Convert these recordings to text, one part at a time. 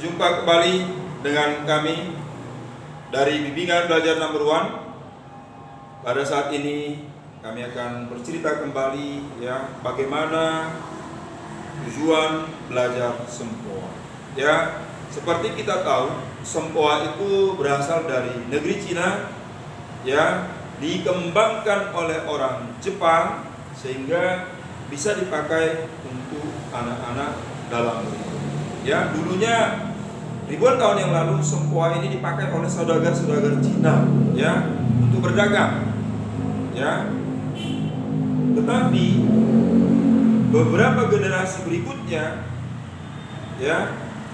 Berjumpa kembali dengan kami dari Bimbingan Belajar Number One. Pada saat ini kami akan bercerita kembali bagaimana tujuan belajar sempoa. Seperti kita tahu, sempoa itu berasal dari negeri Cina, dikembangkan oleh orang Jepang sehingga bisa dipakai untuk anak-anak dalam negeri. Dulunya ribuan tahun yang lalu sempoa ini dipakai oleh saudagar-saudagar Cina untuk berdagang. Tetapi beberapa generasi berikutnya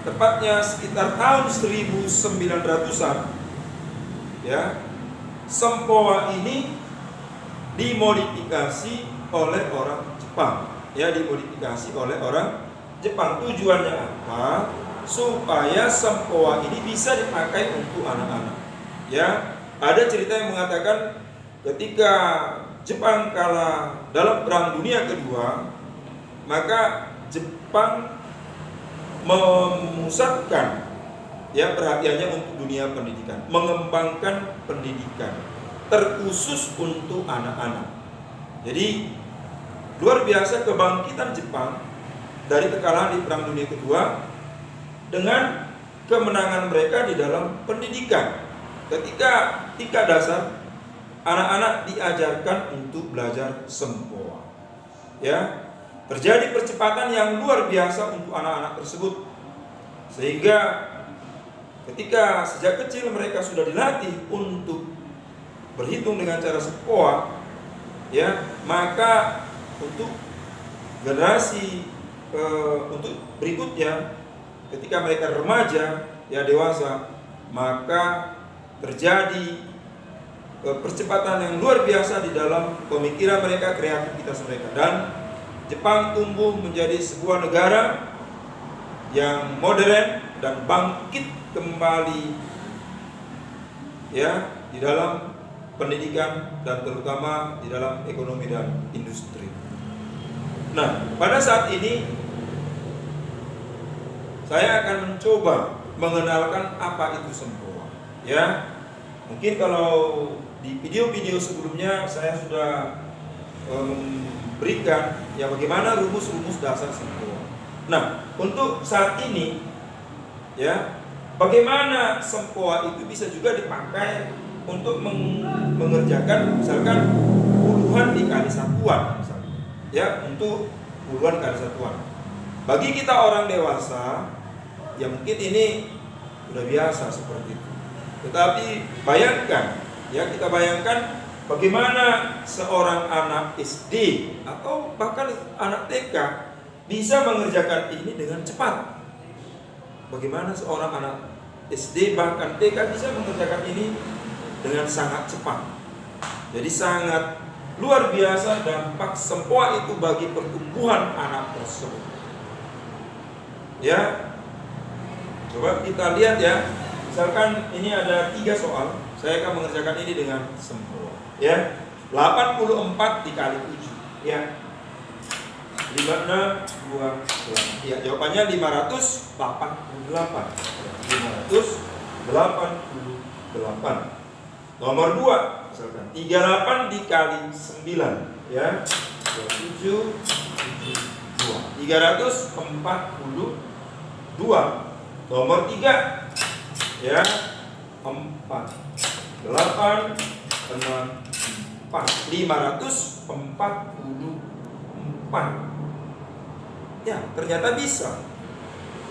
tepatnya sekitar tahun 1900-an sempoa ini dimodifikasi oleh orang Jepang. Tujuannya apa? Supaya sempoa ini bisa dipakai untuk anak-anak. Ada cerita yang mengatakan ketika Jepang kalah dalam Perang Dunia Kedua, maka Jepang memusatkan perhatiannya untuk dunia pendidikan, mengembangkan pendidikan terkhusus untuk anak-anak. Jadi luar biasa kebangkitan Jepang dari kekalahan di Perang Dunia Kedua dengan kemenangan mereka di dalam pendidikan. Ketika tingkat dasar, anak-anak diajarkan untuk belajar sempoa. Terjadi percepatan yang luar biasa untuk anak-anak tersebut, sehingga ketika sejak kecil mereka sudah dilatih untuk berhitung dengan cara sempoa, maka untuk generasi untuk berikutnya, ketika mereka remaja, dewasa, maka terjadi percepatan yang luar biasa di dalam pemikiran mereka, kreativitas mereka, dan Jepang tumbuh menjadi sebuah negara yang modern dan bangkit kembali di dalam pendidikan dan terutama di dalam ekonomi dan industri. Nah, pada saat ini saya akan mencoba mengenalkan apa itu sempoa. Mungkin kalau di video-video sebelumnya saya sudah berikan bagaimana rumus-rumus dasar sempoa. Nah, untuk saat ini bagaimana sempoa itu bisa juga dipakai untuk mengerjakan misalkan puluhan dikali satuan misalnya, untuk puluhan kali satuan. Bagi kita orang dewasa mungkin ini sudah biasa seperti itu. Tetapi bayangkan, kita bayangkan bagaimana seorang anak SD atau bahkan anak TK bisa mengerjakan ini dengan cepat. Bagaimana seorang anak SD bahkan TK bisa mengerjakan ini dengan sangat cepat. Jadi sangat luar biasa dampak sempoa itu bagi pertumbuhan anak tersebut. Coba kita lihat misalkan ini ada 3 soal, saya akan mengerjakan ini dengan sempoa. 84 dikali 7. 56, 2, jawabannya 588. 588. Nomor 2, misalkan 38 dikali 9, 27, 72. 342. Nomor 3, 4, 8, 6, 4, 544. Ternyata bisa.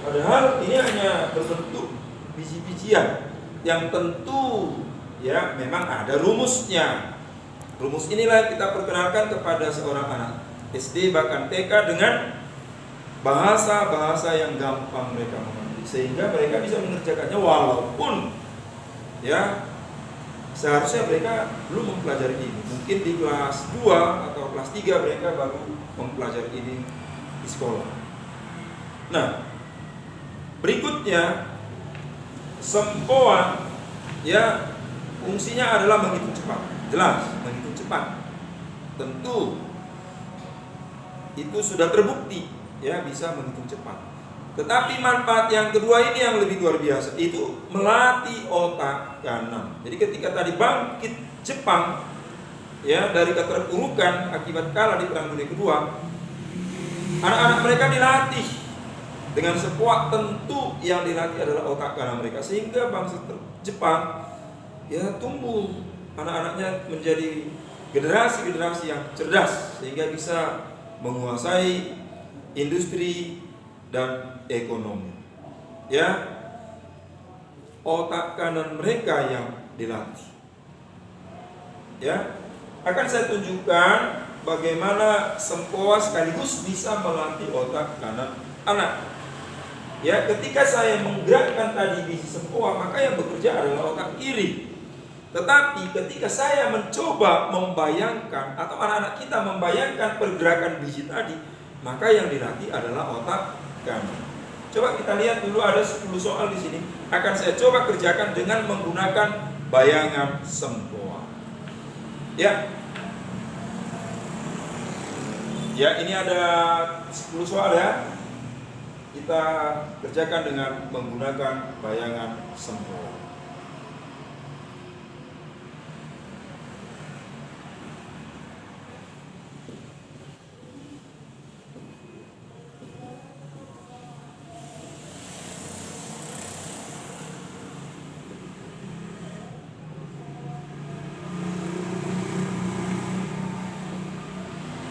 Padahal ini hanya berbentuk biji-bijian yang tentu memang ada rumusnya. Rumus inilah kita perkenalkan kepada seorang anak SD bahkan TK dengan bahasa-bahasa yang gampang mereka mengerti, sehingga mereka bisa mengerjakannya walaupun seharusnya mereka belum mempelajari ini. Mungkin di kelas 2 atau kelas 3 mereka baru mempelajari ini di sekolah. Nah, berikutnya sempoa fungsinya adalah menghitung cepat. Jelas, menghitung cepat. Tentu itu sudah terbukti bisa menghitung cepat. Tetapi manfaat yang kedua ini yang lebih luar biasa, itu melatih otak kanan. Jadi ketika tadi bangkit Jepang ya dari keterpurukan akibat kalah di Perang Dunia Kedua, anak-anak mereka dilatih dengan sebuah, tentu yang dilatih adalah otak kanan mereka, sehingga bangsa Jepang ya tumbuh anak-anaknya menjadi generasi-generasi yang cerdas, sehingga bisa menguasai industri dan ekonomi. Ya, otak kanan mereka yang dilatih. Ya, akan saya tunjukkan bagaimana sempoa sekaligus bisa melatih otak kanan anak. Ya, ketika saya menggerakkan tadi biji sempoa, maka yang bekerja adalah otak kiri. Tetapi ketika saya mencoba membayangkan atau anak-anak kita membayangkan pergerakan biji tadi, maka yang dilatih adalah otak kanan. Coba kita lihat dulu, ada 10 soal di sini. Akan saya coba kerjakan dengan menggunakan bayangan sempoa. Ya. Ya, ini ada 10 soal ya. Kita kerjakan dengan menggunakan bayangan sempoa.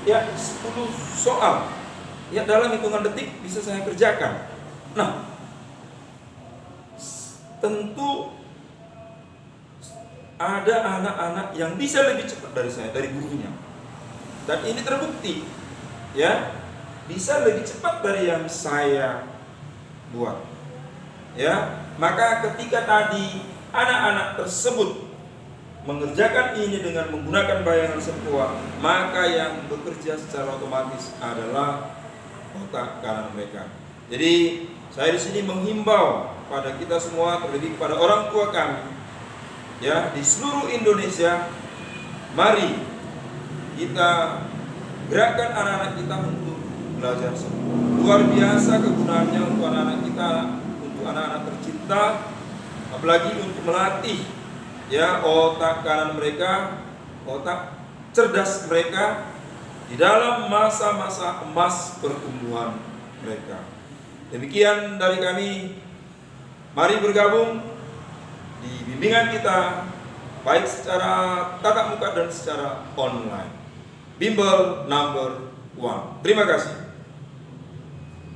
Ya, 10 soal. Ya, dalam hitungan detik bisa saya kerjakan. Nah, tentu ada anak-anak yang bisa lebih cepat dari saya, dari gurunya. Dan ini terbukti. Ya, bisa lebih cepat dari yang saya buat. Ya, maka ketika tadi anak-anak tersebut mengerjakan ini dengan menggunakan bayangan sempoa, maka yang bekerja secara otomatis adalah otak kanan mereka. Jadi saya di sini menghimbau pada kita semua, terlebih kepada orang tua kami, ya di seluruh Indonesia, mari kita gerakkan anak-anak kita untuk belajar sempoa. Luar biasa kegunaannya untuk anak-anak kita, untuk anak-anak tercinta, apalagi untuk melatih ya otak kanan mereka, otak cerdas mereka di dalam masa-masa emas pertumbuhan mereka. Demikian dari kami. Mari bergabung di bimbingan kita, baik secara tatap muka dan secara online. Bimbel number 1. Terima kasih.